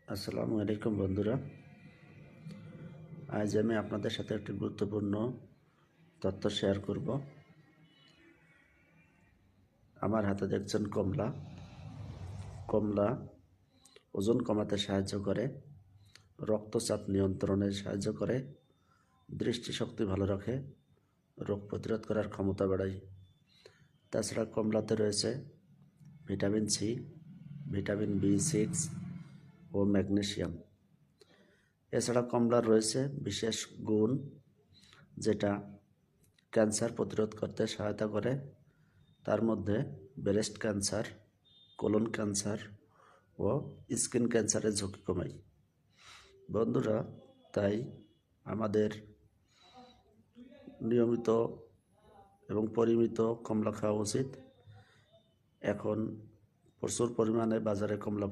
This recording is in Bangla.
আসসালামু আলাইকুম বন্ধুরা। আজ আমি আপনাদের সাথে একটি গুরুত্বপূর্ণ তথ্য শেয়ার করব। আমার হাতে দেখছেন কমলা। কমলা ওজন কমাতে সাহায্য করে, রক্তচাপ নিয়ন্ত্রণে সাহায্য করে, দৃষ্টিশক্তি ভালো রাখে, রোগ প্রতিরোধ করার ক্ষমতা বাড়ায়। তাছাড়া কমলাতে রয়েছে ভিটামিন সি, ভিটামিন বি6 ও ম্যাগনেসিয়াম। এছাড়া কমলার রয়েছে বিশেষ গুণ, যেটা ক্যান্সার প্রতিরোধ করতে সহায়তা করে। তার মধ্যে ব্রেস্ট ক্যান্সার, কোলন ক্যান্সার ও স্কিন ক্যান্সারের ঝুঁকি কমায়। বন্ধুরা, তাই আমাদের নিয়মিত এবং পরিমিত কমলা খাওয়া উচিত। এখন প্রচুর পরিমাণে বাজারে কমলা